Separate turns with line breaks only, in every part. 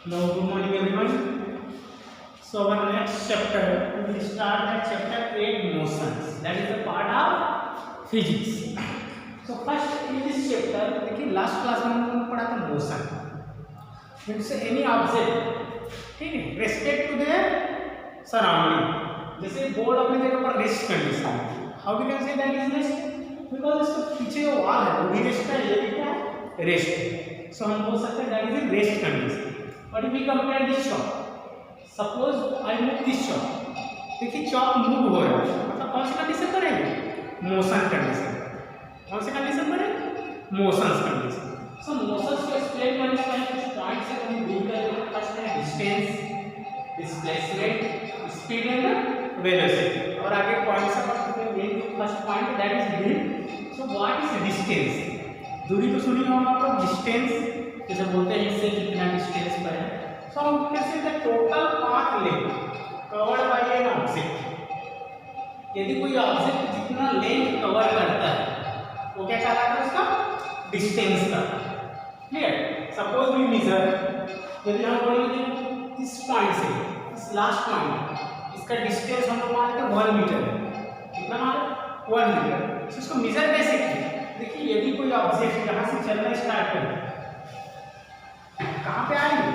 Now, good morning everyone. So our next chapter, we will start at chapter 8 motions. That is a part of physics. So first in this chapter, देखिए last class में हम लोगों ने पढ़ा था motion. Means any object, ठीक है, respect to their surrounding. जैसे बोर्ड अपनी जगह पर रेस्ट कंडीशन है. How we can say that is rest? Because इसका पीछे जो वॉल है वो भी रेस्ट है, ये भी क्या है, रेस्ट है. So हम बोल सकते हैं that is a rest condition. But if we compare this chalk, suppose I move this chalk, देखिए chalk move हो रहा है, मतलब कौन सी कंडीशन पर है? Motion condition. कौन सी कंडीशन पर है? Motion condition. So मोशंस को एक्सप्लेन करने के लिए कुछ पॉइंट से हम डील करेंगे. फर्स्ट है distance, displacement, speed and velocity. और आगे पॉइंट से पढ़ते हैं. Main first point that is speed. So what is distance? दूरी तो सुनी होगा आपको. डिस्टेंस जैसे बोलते हैं इससे कितना डिस्टेंस पर है. सो हम कैसे the total path length covered by an object. यदि कोई ऑब्जेक्ट जितना लेंथ कवर करता है वो क्या कहलाता है? उसका डिस्टेंस का. क्लियर? सपोज वी मेजर, यदि हम बोलेंगे इस पॉइंट से इस लास्ट पॉइंट, इसका डिस्टेंस हम लोग मानते हैं 1 मीटर है. कितना माने? 1 मीटर. इसको मेजर कैसे किया? देखिए यदि कोई ऑब्जेक्ट यहाँ से चलना स्टार्ट करे, कहाँ पे आएंगे?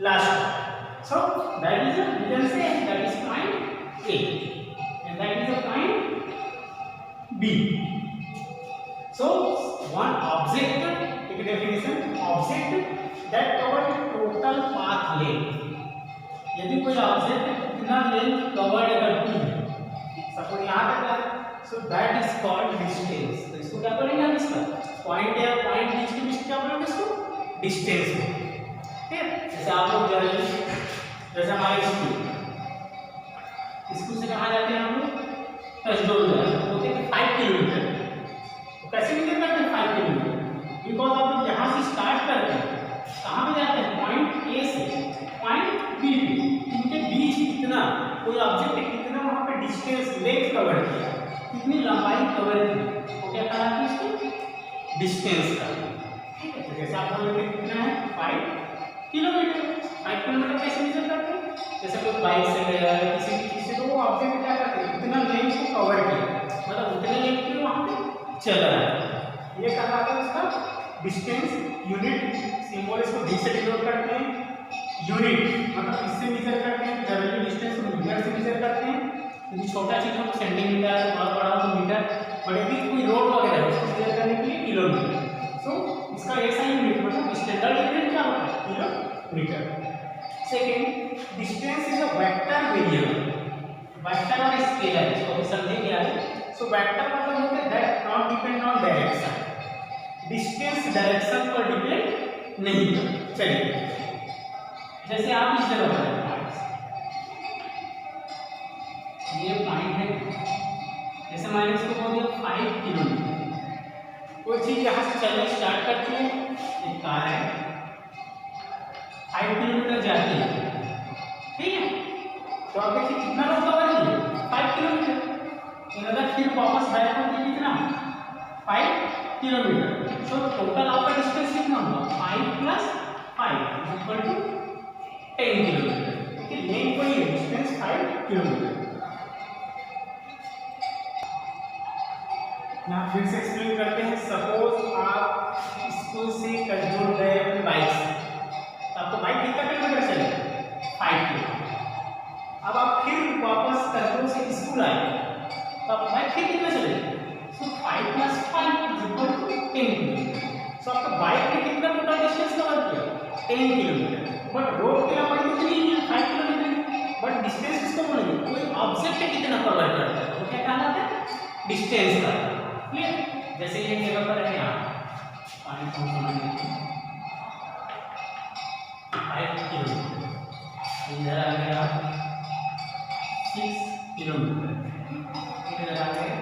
Last. So that is we can say that is point A and that is a point B. So one object, एक definition, object that cover total path length. यदि कोई ऑब्जेक्ट कितना लेंथ कवर्ड करती है, सपोज यहाँ तक है, सो that is called distance. तो इसको क्या बोलेंगे हम? इसका पॉइंट या पॉइंट बीच के बीच क्या बोलेंगे इसको? डिस्टेंस. ठीक है? जैसे आप लोग जैसे हमारे स्कूल से कहाँ जाते हैं हम लोग? टचडोर बोलते हैं 5 किलोमीटर. तो कैसे मेजर करते हैं 5 किलोमीटर? बिकॉज आप लोग यहाँ से स्टार्ट करते हैं, कहाँ पे जाते हैं? पॉइंट ए से पॉइंट बी पे. इनके बीच कितना, कोई ऑब्जेक्ट कितना वहाँ पे डिस्टेंस लेंथ कवर किया, कितनी लंबाई कवर की, वो क्या कहलाता है? इसको डिस्टेंस का. ठीक है? तो जैसे आप बोलोगे कितना है? 5 किलोमीटर. 5 किलोमीटर कैसे मेजर करते हैं? जैसे कोई बाइक से गया है, किसी भी चीज से, तो वो ऑब्जेक्ट क्या करते हैं? इतना लेंथ को कवर किया, मतलब उतने लेंथ के वहाँ पे चल रहा है. ये कहलाता है उसका डिस्टेंस. यूनिट सिंबल इसको डी से डिनोट करते हैं. यूनिट मतलब इससे मेजर करते हैं. जनरली डिस्टेंस को मीटर से मेजर करते हैं, क्योंकि छोटा चीज हम सेंटीमीटर और बड़ा हो मीटर. और यदि कोई रोड वगैरह है उसको मेजर करने के लिए किलोमीटर. सो इसका ऐसा यूनिट मतलब स्टैंडर्ड यूनिट क्या होता है? Kilometre. Second, distance is a vector variable. Vector और स्केलर इसको भी समझेंगे आगे. सो वेक्टर मतलब होता है that not depend on direction. Distance direction पर डिपेंड नहीं करता. चलिए जैसे आप इस जगह पर ये पॉइंट है, जैसे मैंने इसको बोल दिया 5 किलोमीटर. कोई चीज यहाँ से चलना स्टार्ट करती है, एक कार है 5 किलोमीटर जाती है. ठीक है? तो आप देखिए कितना रोड कवर किया? 5 किलोमीटर. अगर फिर वापस बैक होती कितना? 5 किलोमीटर. सो टोटल आपका डिस्टेंस कितना होगा? 5 + 5 इक्वल टू 10 किलोमीटर. ठीक है? लेंथ कोई है, डिस्टेंस 5 किलोमीटर. यहाँ फिर से एक्सप्लेन करते हैं. सपोज आप स्कूल से टचडोर गए अपनी बाइक से, तो आपको बाइक कितना किलोमीटर चले? 5 किलोमीटर. अब आप फिर वापस टचडोर से स्कूल आए, तो आप बाइक फिर कितना चले? सो 5 + 5 इक्वल टू 10 किलोमीटर. सो आपका बाइक ने कितना टोटल डिस्टेंस कवर किया? 10 किलोमीटर. बट रोड की लंबाई कितनी है? 5 किलोमीटर. बट डिस्टेंस किसको बोलेंगे? कोई ऑब्जेक्ट कितना कवर करता है, वो क्या कहलाता है? डिस्टेंस का. क्लियर? जैसे ये जगह पर है यहाँ 5 किलोमीटर, इधर आ गया 6 किलोमीटर, इधर आ गया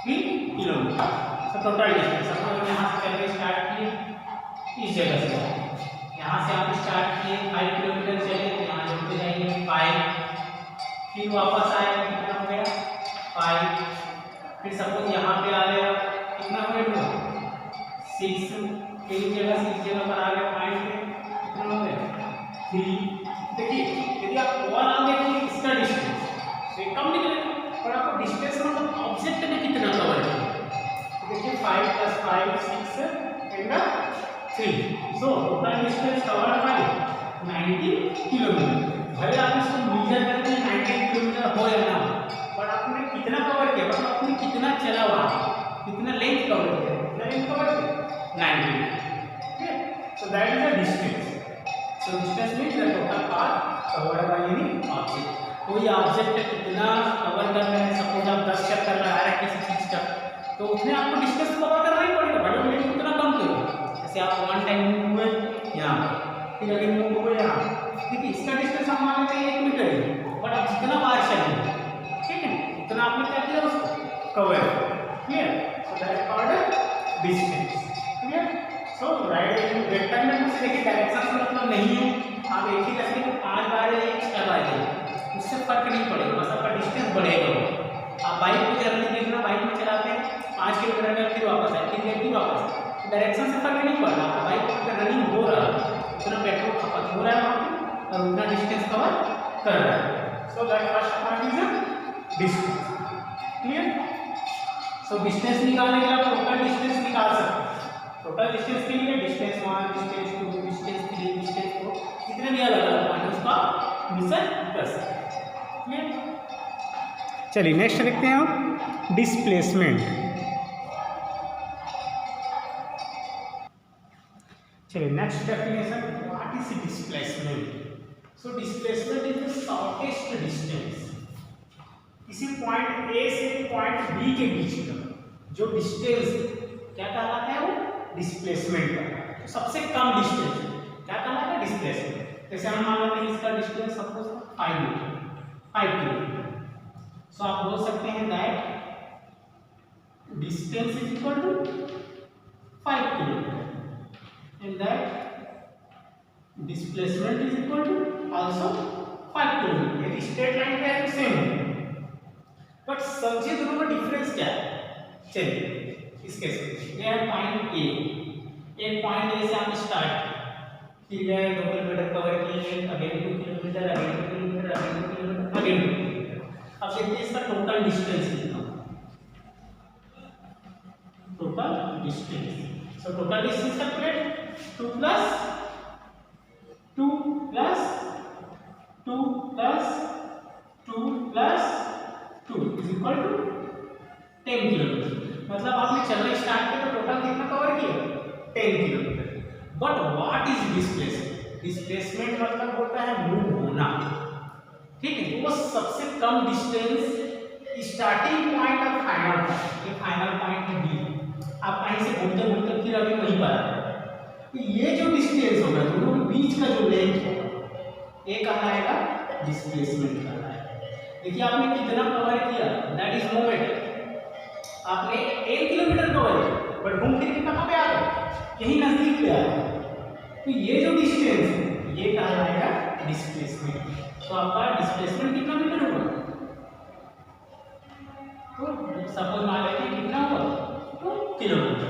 3 किलोमीटर. तो टोटल डिस्टेंस हम यहाँ से चलने स्टार्ट किए इस जगह से, यहाँ से आप स्टार्ट किए 5 किलोमीटर चले, तो यहाँ जोड़ते जाएंगे 5, फिर वापस आए कितना हो गया? 5. फिर सपोज यहाँ पे आ गया, कितना हो गया? 6 एक जगह 6 जगह पर आ गया पॉइंट पे कितना हो गया 3। देखिए यदि आप ओवरऑल देखिए इसका डिस्टेंस तो ये कम निकलेगा, और आपको डिस्टेंस मतलब ऑब्जेक्ट ने कितना कवर किया, तो देखिए 5 + 5 6 and 3, so total distance covered by 90 kilometre. भले आप इसको मेजर करके 90 किलोमीटर हो या ना हो, पर आपने कितना कवर किया, मतलब आपने कितना चला हुआ, कितना लेंथ कवर किया, कितना लेंथ कवर किया 90। ठीक है, सो that is the distance. So distance means the total path covered by any object. कोई ऑब्जेक्ट कितना कवर कर रहे हैं, सपोज आप 10 चक्कर लगा रहे हैं किसी चीज का, तो उसमें आपको डिस्टेंस कवर करना ही पड़ेगा, बड़े बड़े कितना कम करेगा। जैसे आप वन टाइम मूव हुए यहाँ, फिर अगेन मूव हुए यहाँ, देखिए इसका डिस्टेंस हम मान लेते हैं 1 मीटर है, बट आप जितना बार चलेंगे, ठीक है, इतना आपने क्या किया उसको cover. Clear, so that is called distance. Clear, so right rectangle में से देखिए डायरेक्शन से मतलब नहीं है, आप एक ही रास्ते को 5 बार या 6 बार जाइए, उससे फर्क नहीं पड़ेगा, बस आपका डिस्टेंस बढ़ेगा। आप बाइक को जर्नी देखना, बाइक में चलाते हैं 5 किलोमीटर का, फिर वापस आए, फिर वापस, डायरेक्शन से फर्क नहीं पड़ रहा, आपका बाइक का रनिंग हो रहा है, उतना पेट्रोल खपत हो रहा है वहाँ पे और उतना डिस्टेंस कवर कर रहा है। So that first part is distance. Clear, so distance निकालने के लिए आप टोटल डिस्टेंस निकाल सकते हैं। टोटल डिस्टेंस के लिए डिस्टेंस 1, डिस्टेंस 2, डिस्टेंस 3, डिस्टेंस 4, कितने भी अलग अलग पॉइंट उसका मेजर कर सकते हैं। चलिए नेक्स्ट देखते हैं हम डिस्प्लेसमेंट। चलिए next definition, what is displacement. So displacement is the shortest distance, किसी पॉइंट ए से पॉइंट बी के बीच का जो डिस्टेंस क्या कहलाता है, वो डिस्प्लेसमेंट का। तो सबसे कम डिस्टेंस क्या कहलाता है, डिस्प्लेसमेंट। जैसे हम मान लेते हैं इसका distance suppose 5 metre, 5 kilometre, so आप बोल सकते हैं that distance is equal to 5 kilometre and that displacement is equal to also 5 kilometre. यदि स्ट्रेट लाइन का है तो सेम है, बट समझिए दोनों में डिफरेंस क्या है। चलिए इसके से ये है पॉइंट ए, एक पॉइंट ए से हम स्टार्ट फिर गए 2 किलोमीटर कवर किए, again 2 kilometre, again 2 kilometre, again 2 kilometre, again 2 kilometre. अब देखते हैं इसका टोटल डिस्टेंस कितना, total distance. So total distance calculate 2 + 2 + 2 + 2 + 2 is equal to 10 kilometre. मतलब आपने चलना स्टार्ट किया तो टोटल कितना कवर किया, 10 kilometre. But what is displacement, displacement मतलब होता है मूव होना, ठीक है। तो वो सबसे कम डिस्टेंस स्टार्टिंग पॉइंट और फाइनल पॉइंट, ये फाइनल पॉइंट है बी, आप कहीं से घूमते घूमते फिर अभी वहीं पर आ रहे, तो ये जो डिस्टेंस होगा दोनों के बीच का जो लेंथ होगा ये कहलाएगा डिस्प्लेसमेंट कहलाएगा। देखिए आपने कितना कवर किया, दैट इज मोमेंट। आपने 1 किलोमीटर कवर किया बट घूम फिर के कहाँ पे आ गए, यही नजदीक पे आ गए, तो ये जो डिस्टेंस है ये कहलाएगा डिस्प्लेसमेंट। तो आपका डिस्प्लेसमेंट कितना मीटर होगा, तो सपोज मान लेते हैं कितना होगा 2 किलोमीटर।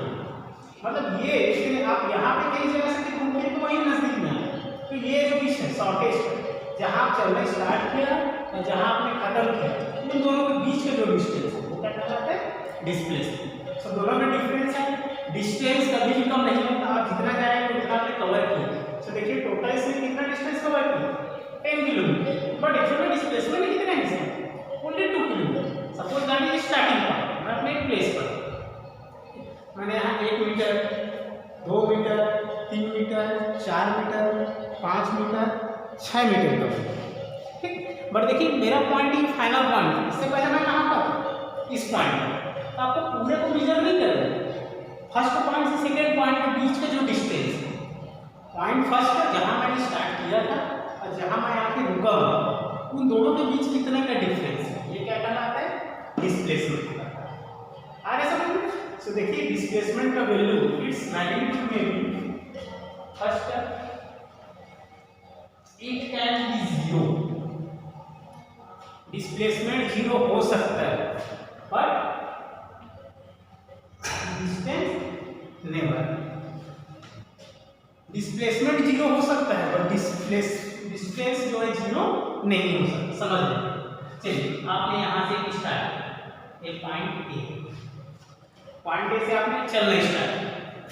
मतलब ये आप यहाँ पे कई जगह से घूम फिर तो वही नजदीक में आए, तो ये जो डिस्टेंस शॉर्टेस्ट जहाँ आप चलना स्टार्ट किया और जहाँ आपने खत्म किया, उन दोनों के बीच का जो डिस्टेंस है वो क्या कहलाता है, डिस्प्लेसमेंट। सो दोनों में डिफरेंस है, डिस्टेंस कभी भी कम नहीं होता, आप जितना जाएंगे उतना आपने कवर किया। सो देखिए टोटल इसमें कितना डिस्टेंस कवर किया, 10 किलोमीटर, बट एक्चुअली डिस्प्लेसमेंट कितना है इसमें, only 2 kilometre. Suppose that is starting point, मैं अपने प्लेस पर मैंने यहाँ 1 metre, 2 metre, 3 metre, 4 metre, 5 metre, 6 metre cover, ठीक। बट देखिए मेरा पॉइंट ही फाइनल पॉइंट, इससे पहले मैं कहाँ पर, इस पॉइंट पर, तो आपको पूरे को मेजर नहीं करना। फर्स्ट पॉइंट से सेकेंड पॉइंट के बीच का जो डिस्टेंस है, पॉइंट फर्स्ट जहाँ मैंने स्टार्ट किया था और जहाँ मैं आके रुका हूँ, उन दोनों के बीच कितने का डिफरेंस है, ये क्या कहलाता है, डिस्प्लेसमेंट कहलाता है। आ रहे समझ में। सो देखिए डिस्प्लेसमेंट का वैल्यू, इट्स मैग्नीट्यूड में भी first it can be 0, displacement 0 हो सकता है but distance never. Displacement zero हो सकता है बट डिस्टेंस जो है जीरो नहीं हो सकता। समझ लो। चलिए आपने यहाँ से स्टार्ट एक पॉइंट ए से आपने चलना स्टार्ट।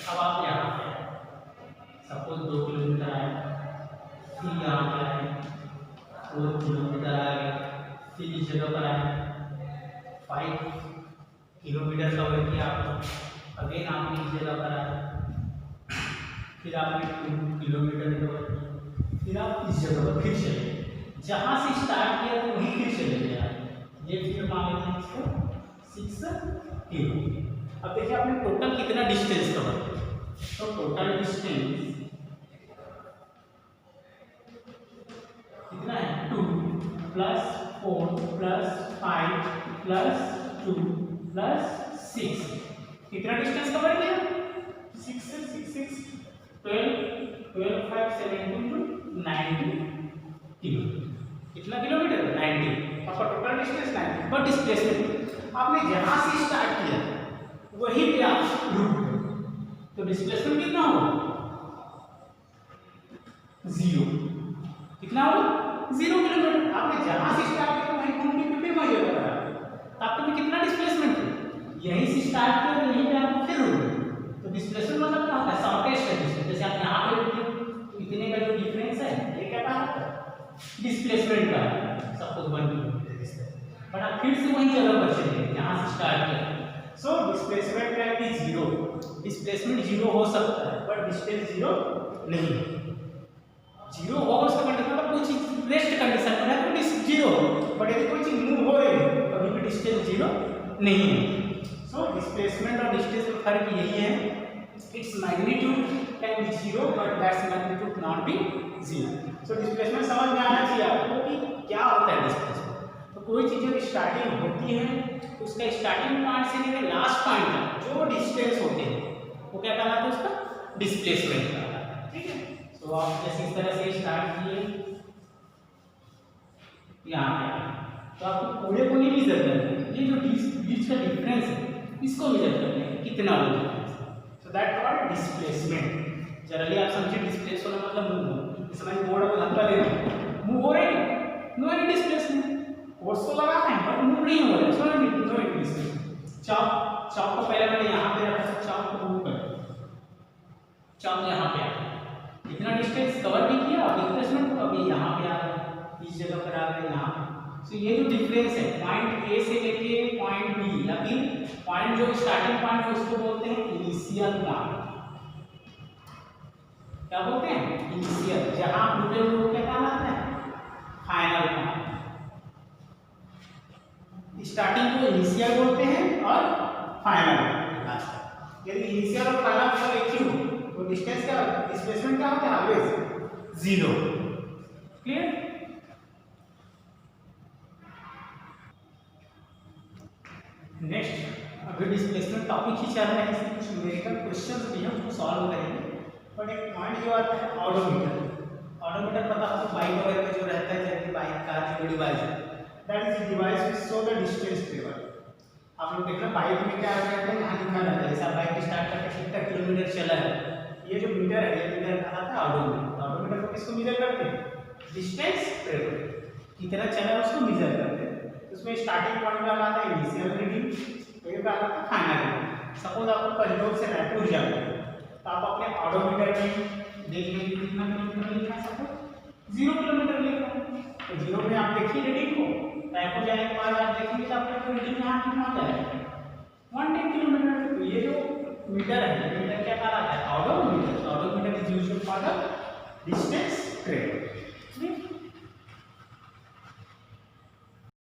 अब आप यहाँ पे सपोज 2 किलोमीटर आए, फिर यहाँ पे आए 4 किलोमीटर आए, फिर इस जगह पर आए 5 किलोमीटर कवर किया आपने। अगेन आपने इस जगह पर आए, फिर आपने 2 किलोमीटर कवर किया, फिर आप इस जगह पर फिर चले, जहाँ से स्टार्ट किया तो वहीं फिर चले गए। ये फिर मान लेते हैं इसको 6 किलो। अब देखिए आपने टोटल कितना डिस्टेंस कवर किया। तो टोटल डिस्टेंस कितना है 2 + 4 + 5 + 2 + 6। कितना डिस्टेंस कवर किया 6 12 5 17 90 किलो। कितना किलोमीटर 90। आपका टोटल डिस्टेंस 90 बट डिस्प्लेसमेंट आपने जहां से स्टार्ट किया वहीं पे आप रुक गए, तो डिस्प्लेसमेंट कितना होगा 0। कितना होगा 0 किलोमीटर। आपने जहां से स्टार्ट किया वहीं घूम के फिर वहीं जगह पर आ, आपके में कितना डिस्प्लेसमेंट है यहीं से स्टार्ट किया यहीं पे आप फिर रुक गए। तो डिस्प्लेसमेंट मतलब क्या होता है शॉर्टेस्ट डिस्टेंस। जैसे आप यहाँ पे रुके तो इतने का जो डिफरेंस है ये क्या होता है डिस्प्लेसमेंट का। सपोज 1 किलोमीटर बट आप फिर से वही जगह पर चले गए जहाँ से स्टार्ट किया। So displacement can be 0। Displacement 0 हो सकता है बट डिस्टेंस 0 नहीं। 0 होगा उसका कंडीशन मतलब कोई चीज रेस्ट कंडीशन पर है तो 0, बट यदि कोई चीज मूव हो रही है तो कभी भी डिस्टेंस 0 नहीं है। सो डिस्प्लेसमेंट और डिस्टेंस में फर्क यही है, its magnitude can be 0 but that's magnitude not be 0। So displacement समझ में आना चाहिए आपको कि क्या होता है डिस्प्लेसमेंट। तो कोई चीज जब स्टार्टिंग होती है तो उसका स्टार्टिंग पॉइंट से लेकर लास्ट पॉइंट तक जो डिस्टेंस होते हैं वो क्या कहलाता है उसका डिस्प्लेसमेंट कहलाता है। ठीक है। तो आप जैसे इस तरह से स्टार्ट किए यहाँ पे तो आपको पूरे को नहीं मेजर करना है, ये जो बीच का डिफरेंस है इसको मेजर करना है कितना हो difference. So that called displacement. Generally आप समझिए डिस्प्लेस होना मतलब मूव। इस समय बोर्ड को धक्का देना मूव हो रहे हैं, नो एनी डिस्प्लेसमेंट। फोर्स तो लगा है बट मूव नहीं हो रहा है, so no any displacement. Chop को पहले मैंने यहाँ पे रखा था, चॉप को मूव कर, चॉप यहाँ पे आ इतना डिस्टेंस कवर नहीं किया और डिस्प्लेसमेंट को अभी यहाँ पे आ गया, इस जगह पर आ गया यहाँ। सो ये जो डिफरेंस है पॉइंट ए से लेके पॉइंट बी या फिर पॉइंट जो स्टार्टिंग पॉइंट है उसको बोलते हैं इनिशियल पॉइंट। क्या बोलते हैं इनिशियल। जहां आप रुके हुए वो क्या कहलाता है फाइनल पॉइंट। स्टार्टिंग को इनिशियल बोलते हैं और फाइनल लास्ट। यदि इनिशियल और फाइनल मतलब एक ही हो तो डिस्टेंस क्या डिस्प्लेसमेंट क्या होता है ऑलवेज 0। क्लियर। नेक्स्ट अभी डिस्प्लेसमेंट टॉपिक ही चल रहा है, इसमें कुछ न्यूमेरिकल क्वेश्चंस भी हैं उसको सॉल्व करेंगे। बट एक पॉइंट जो आता है ऑडोमीटर। ऑडोमीटर पता आपको बाइक वगैरह में जो रहता है जैसे बाइक कार जो डिवाइस है that is device which show the distance travel. आप लोग देख रहे हैं बाइक में क्या रहता है यहाँ लिखा रहता है जैसे बाइक स्टार्ट करके कितना किलोमीटर चला है। ये जो मीटर है ये मीटर कहलाता है ऑडोमीटर। ऑडोमीटर को किसको मेजर करते हैं डिस्टेंस ट्रेवल कितना चला है उसको मेजर करते हैं। उसमें स्टार्टिंग पॉइंट में आता है इनिशियल रीडिंग, तो ये आता है फाइनल रीडिंग। सपोज आपको पंजोर से रायपुर जाना है तो आप अपने ऑडोमीटर में देख लेंगे कितना किलोमीटर लिखा है। सपोज 0 किलोमीटर लिखा है तो 0 में आप देखिए रीडिंग को, रायपुर जाने के बाद आप देखेंगे तो आपका रीडिंग यहाँ कितना हो जाएगा 110 किलोमीटर। तो ये जो मीटर है ये मीटर क्या कहलाता है odometer. Odometer is used for the distance travel.